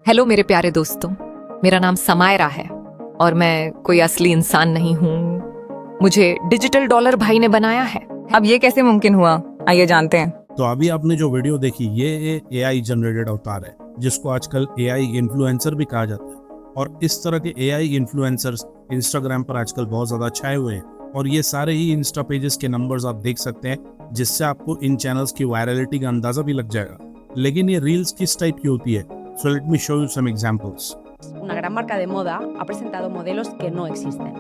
Hello मेरे प्यारे दोस्तों, मेरा नाम समायरा है और मैं कोई असली इंसान नहीं हूँ। मुझे डिजिटल डॉलर भाई ने बनाया है। अब ये कैसे मुमकिन हुआ, आइए जानते हैं। तो अभी आपने जो वीडियो देखी ये AI जनरेटेड अवतार है, जिसको आजकल AI इन्फ्लुएंसर भी कहा जाता है। और इस तरह के AI इन्फ्लुएंसर्स इंस्टाग्राम पर आजकल बहुत ज़्यादा छाए हुए हैं और ये सारे ही इंस्टा पेजेस के नंबर्स आप देख सकते हैं, जिससे आपको इन चैनल्स की वायरलिटी का अंदाज़ा भी लग जाएगा। लेकिन ये रील्स किस टाइप की होती है? So let me show you some examples. Una gran marca de moda ha presentado modelos que no existen.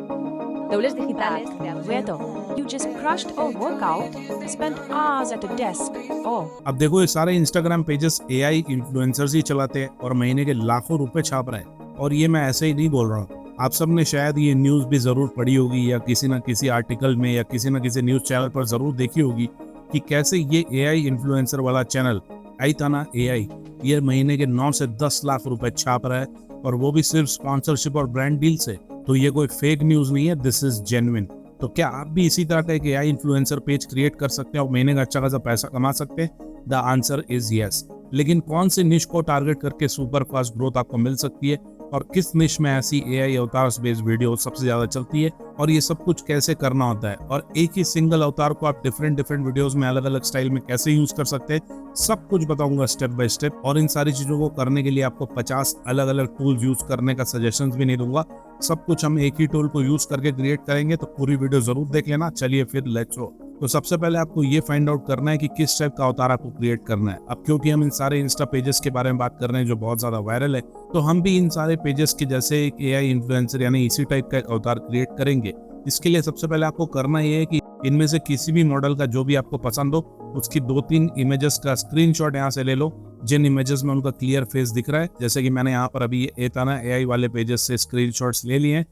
Dobles digitales, reto. You just crushed a workout, spent hours at a desk. Oh. अब देखो ये सारे Instagram pages AI influencers ही चलाते हैं और महीने के लाखों रुपए छाप रहे हैं। और ये मैं ऐसे ही नहीं बोल रहा हूँ, आप सबने शायद ये न्यूज़ भी ज़रूर पढ़ी होगी या किसी न किसी आर्टिकल में या किसी न किसी न्यूज़ चैनल पर ज़रूर देखी होगी कि कैसे ये AI इन्फ्लुएंसर वाला चैनल आईताना AI ये महीने के 9 से 10 लाख रुपए छाप रहा है, और वो भी सिर्फ स्पॉन्सरशिप और ब्रांड डील से। तो ये कोई फेक न्यूज़ नहीं है, दिस इज जेन्युइन। तो क्या आप भी इसी तरह का एक AI इन्फ्लुएंसर पेज क्रिएट कर सकते हैं और महीने का अच्छा खासा पैसा कमा सकते हैं? The answer is yes. लेकिन कौन से निश को टारगेट करके सुपर फास्ट ग्रोथ आपको मिल सकती है और किस निश में ऐसी AI अवतार बेस्ड वीडियो सबसे ज्यादा चलती है, और ये सब कुछ कैसे करना होता है, और एक ही सिंगल अवतार को आप डिफरेंट वीडियोस में अलग अलग स्टाइल में कैसे यूज कर सकते हैं, सब कुछ बताऊंगा स्टेप बाय स्टेप। और इन सारी चीजों को करने के लिए आपको 50 अलग अलग टूल्स यूज करने का सजेशंस भी नहीं दूंगा। सब कुछ हम एक ही टूल को यूज करके क्रिएट करेंगे, तो पूरी वीडियो जरूर देख लेना। चलिए फिर लेट्स गो। तो सबसे पहले आपको ये फाइंड आउट करना है कि किस टाइप का अवतार आपको क्रिएट करना है। अब क्योंकि हम इन सारे इंस्टा पेजेस के बारे में बात कर रहे हैं जो बहुत ज्यादा वायरल है, तो हम भी इन सारे पेजेस के जैसे एक AI इन्फ्लुएंसर यानी इसी टाइप का एक अवतार क्रिएट करेंगे। इसके लिए सबसे पहले आपको करना ये है कि इनमें से किसी भी मॉडल का जो भी आपको पसंद हो उसकी 2-3 इमेजेस का स्क्रीनशॉट यहाँ से ले लो, जिन इमेजेस में उनका क्लियर फेस दिख रहा है। जैसे कि मैंने यहाँ पर अभी एताना AI वाले पेजेस से स्क्रीनशॉट्स ले लिए हैं।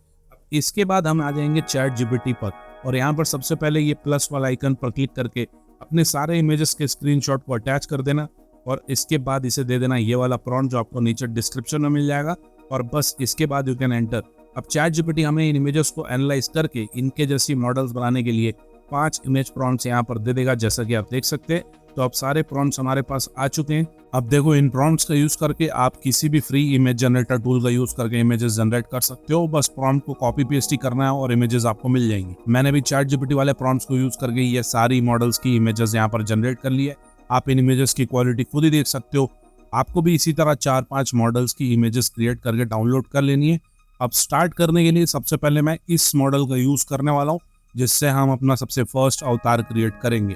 इसके बाद हम आ जाएंगे ChatGPT पर, और यहाँ पर सबसे पहले ये प्लस वाला आइकन पर क्लिक करके अपने सारे इमेजेस के स्क्रीनशॉट को अटैच कर देना, और इसके बाद इसे दे देना ये वाला प्रॉम्प्ट जो आपको नीचे डिस्क्रिप्शन में मिल जाएगा, और बस इसके बाद यू कैन एंटर। अब ChatGPT हमें इन इमेजेस को एनालाइज करके इनके जैसी मॉडल्स बनाने के लिए 5 इमेज प्रॉम्प्ट्स यहाँ पर दे देगा, जैसा कि आप देख सकते हैं। तो अब सारे प्रॉम्प्ट्स हमारे पास आ चुके हैं। अब देखो इन प्रॉम्प्ट्स का यूज करके आप किसी भी फ्री इमेज जनरेटर टूल का यूज करके इमेजेस जनरेट कर सकते हो। बस प्रॉम्प्ट को कॉपी पेस्ट ही करना है और इमेजेस आपको मिल जाएंगी। मैंने भी ChatGPT वाले प्रॉम्प्ट्स को यूज करके ये सारी मॉडल्स की इमेजेस यहाँ पर जनरेट कर ली है। आप इन इमेजेस की क्वालिटी खुद ही देख सकते हो। आपको भी इसी तरह 4-5 मॉडल्स की इमेजेस क्रिएट करके डाउनलोड कर लेनी है। अब स्टार्ट करने के लिए सबसे पहले मैं इस मॉडल का यूज करने वाला हूँ, जिससे हम अपना सबसे फर्स्ट अवतार क्रिएट करेंगे।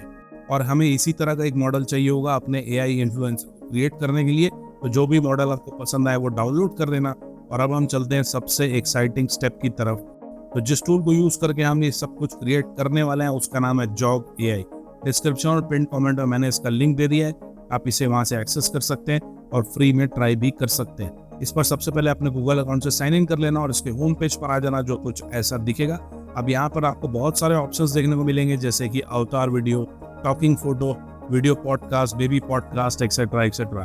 और हमें इसी तरह का एक मॉडल चाहिए होगा अपने AI इन्फ्लुएंसर क्रिएट करने के लिए। तो जो भी मॉडल आपको पसंद आए वो डाउनलोड कर लेना। और अब हम चलते हैं सबसे एक्साइटिंग स्टेप की तरफ। तो जिस टूल को यूज करके हम ये सब कुछ क्रिएट करने वाले हैं उसका नाम है जॉग AI। डिस्क्रिप्शन और पिन कमेंट में मैंने इसका लिंक दे दिया है, आप इसे वहां से एक्सेस कर सकते हैं और फ्री में ट्राई भी कर सकते हैं। इस पर सबसे पहले अपने गूगल अकाउंट से साइन इन कर लेना और इसके होम पेज पर आ जाना, जो कुछ ऐसा दिखेगा। अब यहाँ पर आपको बहुत सारे ऑप्शंस देखने को मिलेंगे, जैसे कि अवतार video, talking photo, video podcast, baby podcast, etcetera etcetera.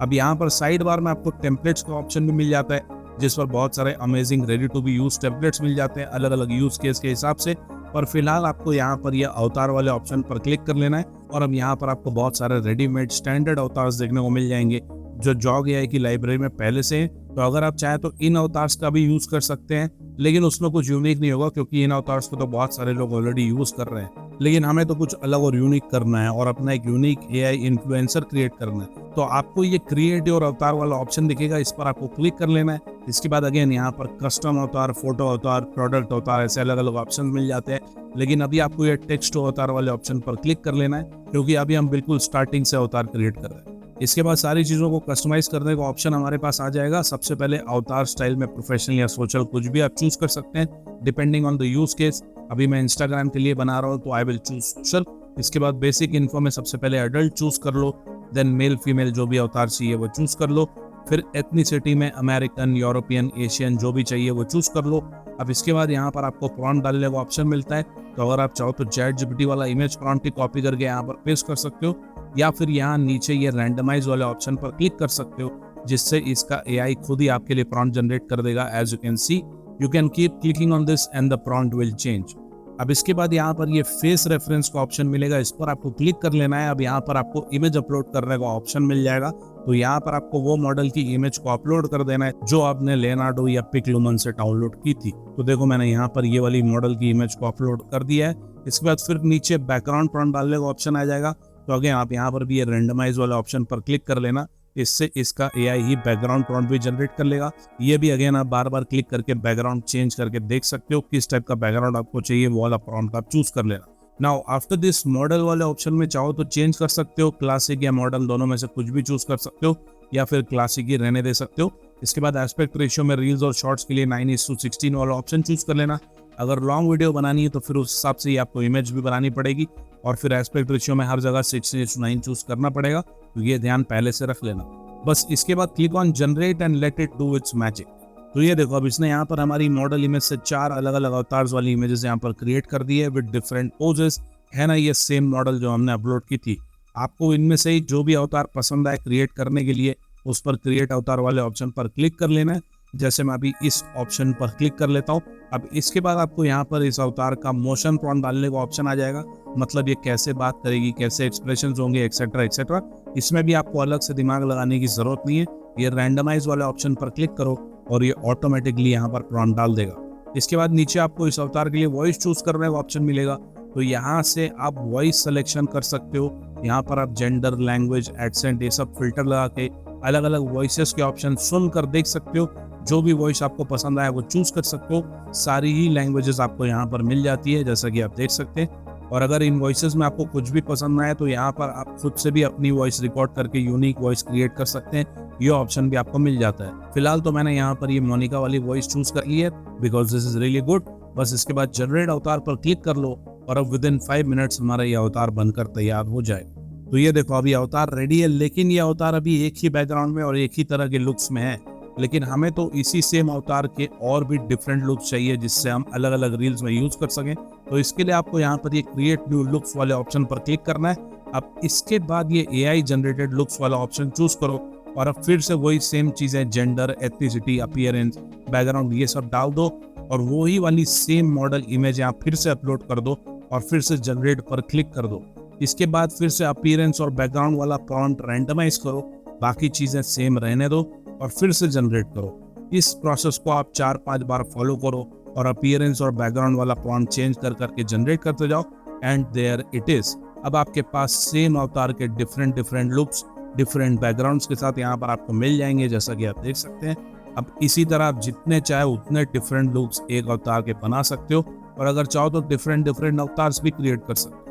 अब यहाँ पर साइड बार में आपको टेम्पलेट्स का ऑप्शन भी मिल जाता है, जिस पर बहुत सारे amazing ready to be use templates मिल जाते हैं अलग अलग यूज केस के हिसाब से। पर फिलहाल आपको यहाँ पर यह अवतार वाले ऑप्शन पर क्लिक कर लेना है, और अब यहाँ पर आपको बहुत सारे रेडीमेड स्टैंडर्ड अवतार्स देखने को मिल जाएंगे जो जॉग AI की लाइब्रेरी में पहले से हैं। तो अगर आप चाहें तो इन अवतार्स का भी यूज कर सकते हैं, लेकिन उसमें कुछ यूनिक नहीं होगा, क्योंकि इन अवतार्स को तो बहुत सारे लोग ऑलरेडी यूज कर रहे हैं। लेकिन हमें तो कुछ अलग और यूनिक करना है और अपना एक यूनिक AI इन्फ्लुएंसर क्रिएट करना है। तो आपको ये क्रिएट और अवतार वाला ऑप्शन दिखेगा, इस पर आपको क्लिक कर लेना है। इसके बाद अगेन यहाँ पर कस्टम अवतार, फोटो अवतार, प्रोडक्ट अवतार, ऐसे अलग अलग ऑप्शन मिल जाते हैं। लेकिन अभी आपको ये टेक्स्ट अवतार वाले ऑप्शन पर क्लिक कर लेना है, क्योंकि अभी हम बिल्कुल स्टार्टिंग से अवतार क्रिएट कर रहे हैं। इसके बाद सारी चीज़ों को कस्टमाइज करने का ऑप्शन हमारे पास आ जाएगा। सबसे पहले अवतार स्टाइल में प्रोफेशनल या सोशल कुछ भी आप चूज कर सकते हैं, depending on the use case. अभी मैं इंस्टाग्राम के लिए बना रहा हूँ तो आई विल चूज सोशल। इसके बाद बेसिक इन्फो में सबसे पहले एडल्ट चूज कर लो, देन मेल फीमेल जो भी अवतार चाहिए वो चूज कर लो। फिर एथनिसिटी में अमेरिकन, यूरोपियन, एशियन जो भी चाहिए वो चूज कर लो। अब इसके बाद यहाँ पर आपको प्रॉम्प्ट डालने का ऑप्शन मिलता है, तो अगर आप चाहो तो ChatGPT वाला इमेज प्रॉम्प्ट की कॉपी करके यहाँ पर पेस्ट कर सकते हो, या फिर यहाँ नीचे ये रैंडमाइज वाले ऑप्शन पर क्लिक कर सकते हो, जिससे इसका AI खुद ही आपके लिए प्रॉम्प्ट जनरेट कर देगा। As you can see, you can keep clicking on this and the prompt will change. अब इसके बाद यहाँ पर ये फेस रेफरेंस का ऑप्शन मिलेगा, इस पर आपको क्लिक कर लेना है। अब यहाँ पर आपको इमेज अपलोड करने का ऑप्शन मिल जाएगा, तो यहाँ पर आपको वो मॉडल की इमेज को अपलोड कर देना है जो आपने लेनार्डो या पिक्लुमन से डाउनलोड की थी। तो देखो मैंने यहाँ पर ये वाली मॉडल की इमेज को अपलोड कर दिया है। इसके बाद फिर नीचे बैकग्राउंड प्रॉम्प्ट डालने का ऑप्शन आ जाएगा, तो अगेन आप यहाँ पर भी ये रेंडमाइज वाले ऑप्शन पर क्लिक कर लेना, इससे इसका एआई ही बैकग्राउंड प्रॉम्प्ट भी जनरेट कर लेगा। ये भी अगेन आप बार बार क्लिक करके बैकग्राउंड चेंज करके देख सकते हो किस टाइप का बैकग्राउंड आपको चाहिए, वो वाला प्रॉम्प्ट आप चूज कर लेना। नाउ आफ्टर दिस मॉडल वाले ऑप्शन में चाहो तो चेंज कर सकते हो, क्लासिक या मॉडल दोनों में से कुछ भी चूज कर सकते हो, या फिर क्लासिक ही रहने दे सकते हो। इसके बाद एस्पेक्ट रेशियो में रील्स और शॉर्ट्स के लिए 9:16 वाला ऑप्शन चूज कर लेना। अगर लॉन्ग वीडियो बनानी है तो फिर उस हिसाब से ही आपको इमेज भी बनानी पड़ेगी, और फिर एस्पेक्ट रेशियो में हर जगह 16:9 चूज करना पड़ेगा, तो ये ध्यान पहले से रख लेना। बस इसके बाद click on generate and let it do it's magic. तो ये देखो अब इसने यहाँ पर हमारी मॉडल इमेज से 4 अलग अलग अवतार्स वाली इमेजेस यहाँ पर क्रिएट कर दी है विद डिफरेंट पोजेस। है ना, ये सेम मॉडल जो हमने अपलोड की थी। आपको इनमें से ही जो भी अवतार पसंद आए क्रिएट करने के लिए, उस पर क्रिएट अवतार वाले ऑप्शन पर क्लिक कर लेना है। जैसे मैं अभी इस ऑप्शन पर क्लिक कर लेता हूँ। अब इसके बाद आपको यहाँ पर इस अवतार का मोशन प्रॉम्प्ट डालने का ऑप्शन आ जाएगा, मतलब ये कैसे बात करेगी, कैसे एक्सप्रेशंस होंगे, एक्सेट्रा एक्सेट्रा। इसमें भी आपको अलग से दिमाग लगाने की जरूरत नहीं है, ये रैंडमाइज वाले ऑप्शन पर क्लिक करो और ये ऑटोमेटिकली यहाँ पर प्रॉम्प्ट डाल देगा। इसके बाद नीचे आपको इस अवतार के लिए वॉइस चूज करने का ऑप्शन मिलेगा, तो यहाँ से आप वॉइस सिलेक्शन कर सकते हो। यहाँ पर आप जेंडर, लैंग्वेज, एक्सेंट ये सब फिल्टर लगा के अलग अलग वॉइसेस के ऑप्शन सुनकर देख सकते हो। जो भी वॉइस आपको पसंद आए वो चूज कर सकते हो। सारी ही लैंग्वेजेस आपको यहाँ पर मिल जाती है, जैसा कि आप देख सकते हैं। और अगर इन वॉइसेस में आपको कुछ भी पसंद आए तो यहाँ पर आप खुद से भी अपनी वॉइस रिकॉर्ड करके यूनिक वॉइस क्रिएट कर सकते हैं, ये ऑप्शन भी आपको मिल जाता है। फिलहाल तो मैंने यहाँ पर ये मोनिका वाली वॉइस चूज कर ली है because this is really good. बस इसके बाद जनरेट अवतार पर क्लिक कर लो और अब विदिन 5 मिनट्स हमारा ये अवतार बनकर तैयार हो जाए। तो ये देखो अभी अवतार रेडी है, लेकिन ये अवतार अभी एक ही बैकग्राउंड में और एक ही तरह के लुक्स में है। लेकिन हमें तो इसी सेम अवतार के और भी डिफरेंट लुक्स चाहिए जिससे हम अलग अलग रील्स में यूज कर सकें। तो इसके लिए आपको यहाँ पर ये क्रिएट न्यू लुक्स वाले ऑप्शन पर क्लिक करना है। अब इसके बाद ये एआई जनरेटेड लुक्स वाला ऑप्शन चूज करो और अब फिर से वही सेम चीजें, जेंडर, एथनिसिटी, अपीयरेंस, बैकग्राउंड, ये सब डाल दो और वही वाली सेम मॉडल इमेज यहाँ फिर से अपलोड कर दो और फिर से जनरेट पर क्लिक कर दो। इसके बाद फिर से अपीयरेंस और बैकग्राउंड वाला प्रॉम्प्ट रैंडमाइज करो, बाकी चीजें सेम रहने दो और फिर से जनरेट करो। इस प्रोसेस को आप 4-5 बार फॉलो करो और अपीयरेंस और बैकग्राउंड वाला प्रॉम्प्ट चेंज कर करके जनरेट करते जाओ एंड देयर इट इज। अब आपके पास सेम अवतार के डिफरेंट लुक्स, डिफरेंट बैकग्राउंड्स के साथ यहाँ पर आपको मिल जाएंगे, जैसा कि आप देख सकते हैं। अब इसी तरह आप जितने चाहे उतने डिफरेंट लुक्स एक अवतार के बना सकते हो और अगर चाहो तो डिफरेंट अवतार्स भी क्रिएट कर सकते हो।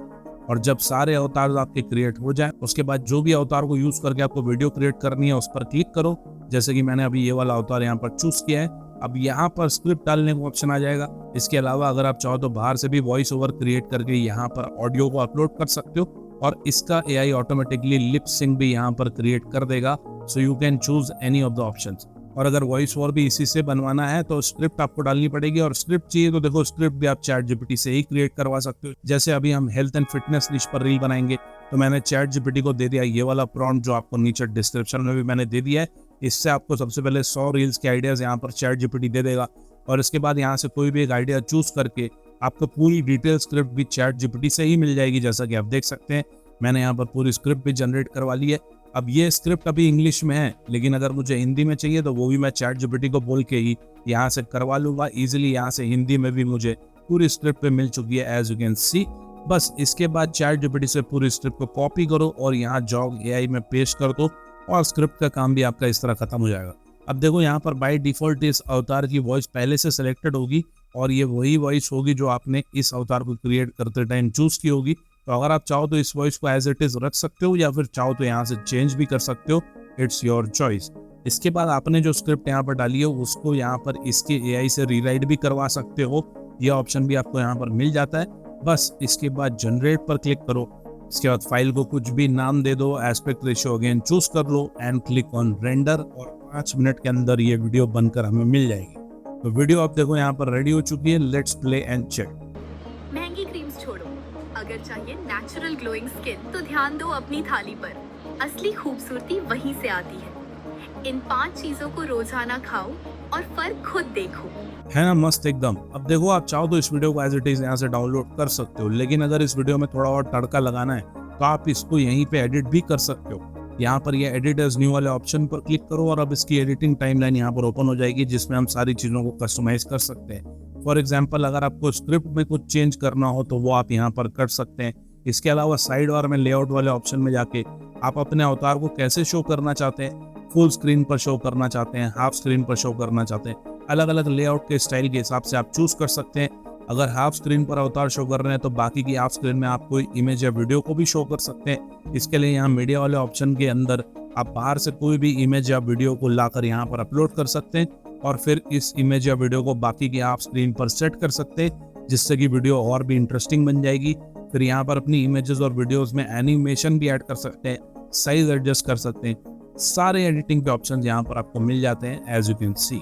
और जब सारे अवतार आपके क्रिएट हो जाए उसके बाद जो भी अवतार को यूज करके आपको वीडियो क्रिएट करनी है उस पर क्लिक करो, जैसे कि मैंने अभी ये वाला अवतार यहाँ पर चूज किया है। अब यहाँ पर स्क्रिप्ट डालने का ऑप्शन आ जाएगा। इसके अलावा अगर आप चाहो तो बाहर से भी वॉइस ओवर क्रिएट करके यहाँ पर ऑडियो को अपलोड कर सकते हो और इसका एआई ऑटोमेटिकली लिप सिंक भी यहाँ पर क्रिएट कर देगा। So you can choose any of the options. और अगर वॉइस ओवर भी इसी से बनवाना है तो स्क्रिप्ट आपको डालनी पड़ेगी, और स्क्रिप्ट चाहिए तो देखो स्क्रिप्ट भी आप चैट जीपीटी से ही क्रिएट करवा सकते हो। जैसे अभी हम हेल्थ एंड फिटनेस निश पर रील बनाएंगे तो मैंने चैट जीपीटी को दे दिया ये वाला प्रॉम्प्ट जो आपको नीचे डिस्क्रिप्शन में भी मैंने दे दिया है। इससे आपको सबसे पहले 100 रील्स के आइडियाज यहाँ पर चैट जीपीटी दे देगा और इसके बाद यहाँ से कोई भी एक आइडिया चूज करके आपको पूरी डिटेल स्क्रिप्ट भी चैट जीपीटी से ही मिल जाएगी। जैसा कि आप देख सकते हैं मैंने यहाँ पर पूरी स्क्रिप्ट भी जनरेट करवा ली है। अब ये स्क्रिप्ट अभी इंग्लिश में है, लेकिन अगर मुझे हिंदी में चाहिए तो वो भी मैं चैट जीपीटी को बोल के ही यहाँ से करवा लूंगा इजीली। यहाँ से हिंदी में भी मुझे पूरी स्क्रिप्ट पे मिल चुकी है एज यू कैन सी। बस इसके बाद चैट जीपीटी से पूरी स्क्रिप्ट को कॉपी करो और यहाँ जॉग एआई में पेस्ट कर दो और स्क्रिप्ट का काम भी आपका इस तरह खत्म हो जाएगा। अब देखो यहाँ पर बाय डिफॉल्ट इस अवतार की वॉइस पहले से सिलेक्टेड होगी और ये वही वॉइस होगी जो आपने इस अवतार को क्रिएट करते टाइम चूज की होगी। तो अगर आप चाहो तो इस वॉइस को एज इट इज रख सकते हो या फिर चाहो तो यहाँ से चेंज भी कर सकते हो, इट्स योर चॉइस। इसके बाद आपने जो स्क्रिप्ट यहाँ पर डाली है उसको यहाँ पर इसके एआई से रीराइट भी करवा सकते हो, यह ऑप्शन भी आपको यहाँ पर मिल जाता है। बस इसके बाद जनरेट पर क्लिक करो। इसके बाद फाइल को कुछ भी नाम दे दो, एस्पेक्ट रेशियो अगेन चूज कर लो एंड क्लिक ऑन रेंडर और 5 मिनट के अंदर ये वीडियो बनकर हमें मिल जाएगी। तो वीडियो आप देखो यहाँ पर रेडी हो चुकी है। Let's play and check. महंगी क्रीम्स छोड़ो, अगर चाहिए नेचुरल ग्लोइंग स्किन तो ध्यान दो अपनी थाली पर। असली खूबसूरती वहीं से आती है। इन 5 चीजों को रोजाना खाओ और फर्क खुद देखो। है ना मस्त एकदम। अब देखो आप चाहो तो इस वीडियो को एज इट इज यहाँ से डाउनलोड कर सकते हो, लेकिन अगर इस वीडियो में थोड़ा और तड़का लगाना है तो आप इसको यहीं पे एडिट भी कर सकते हो। यहाँ पर ये एडिट एज न्यू वाले ऑप्शन पर क्लिक करो और अब इसकी एडिटिंग टाइमलाइन यहाँ पर ओपन हो जाएगी, जिसमें हम सारी चीजों को कस्टमाइज कर सकते हैं। फॉर एग्जाम्पल अगर आपको स्क्रिप्ट में कुछ चेंज करना हो तो वो आप यहाँ पर कर सकते हैं। इसके अलावा साइड बार में लेआउट वाले ऑप्शन में जाके आप अपने अवतार को कैसे शो करना चाहते हैं, फुल स्क्रीन पर शो करना चाहते हैं, हाफ स्क्रीन पर शो करना चाहते हैं, अलग अलग लेआउट के स्टाइल के हिसाब से आप चूज कर सकते हैं। अगर हाफ स्क्रीन पर अवतार शो कर रहे हैं तो बाकी की हाफ स्क्रीन में आप कोई इमेज या वीडियो को भी शो कर सकते हैं। इसके लिए यहाँ मीडिया वाले ऑप्शन के अंदर आप बाहर से कोई भी इमेज या वीडियो को लाकर यहाँ पर अपलोड कर सकते हैं और फिर इस इमेज या वीडियो को बाकी की हाफ स्क्रीन पर सेट कर सकते हैं, जिससे कि वीडियो और भी इंटरेस्टिंग बन जाएगी। फिर यहाँ पर अपनी इमेजेस और वीडियोस में एनिमेशन भी ऐड कर सकते हैं, साइज एडजस्ट कर सकते हैं। सारे एडिटिंग के ऑप्शन यहाँ पर आपको मिल जाते हैं एज यू कैन सी।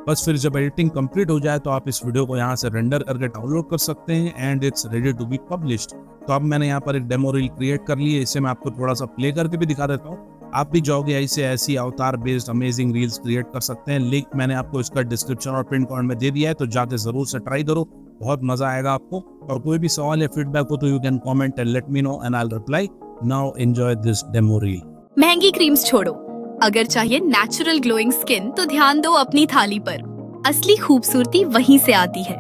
बस फिर जब एडिटिंग कंप्लीट हो जाए तो आप इस वीडियो को यहाँ से रेंडर करके डाउनलोड कर सकते हैं and it's ready to be published. तो अब मैंने यहाँ पर एक डेमो रील क्रिएट कर ली है, इसे मैं आपको थोड़ा सा प्ले करके भी दिखा देता हूँ। आप भी जाओगे ऐसे ऐसी अवतार बेस्ड अमेजिंग रील्स क्रिएट कर सकते हैं। लिंक मैंने आपको इसका डिस्क्रिप्शन और पिन कमेंट में दे दिया है, तो जाके जरूर से ट्राई करो, बहुत मजा आएगा आपको। और कोई भी सवाल या फीडबैक हो तो you can comment and let me know and I will reply. Now enjoy this demo reel. महंगी क्रीम्स छोड़ो, अगर चाहिए नेचुरल ग्लोइंग स्किन तो ध्यान दो अपनी थाली पर। असली खूबसूरती वहीं से आती है।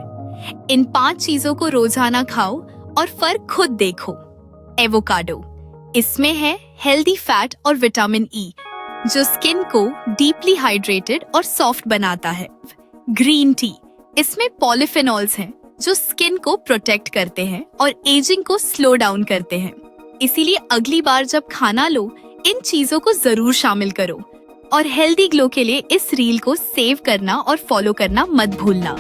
इन 5 चीजों को रोजाना खाओ और फर्क खुद देखो। एवोकाडो, इसमें है हेल्दी फैट और विटामिन ई, जो स्किन को डीपली हाइड्रेटेड और सॉफ्ट बनाता है। ग्रीन टी, इसमें पॉलीफेनॉल्स हैं जो स्किन को प्रोटेक्ट करते हैं और एजिंग को स्लो डाउन करते हैं। इसीलिए अगली बार जब खाना लो इन चीजों को जरूर शामिल करो। और हेल्दी ग्लो के लिए इस रील को सेव करना और फॉलो करना मत भूलना।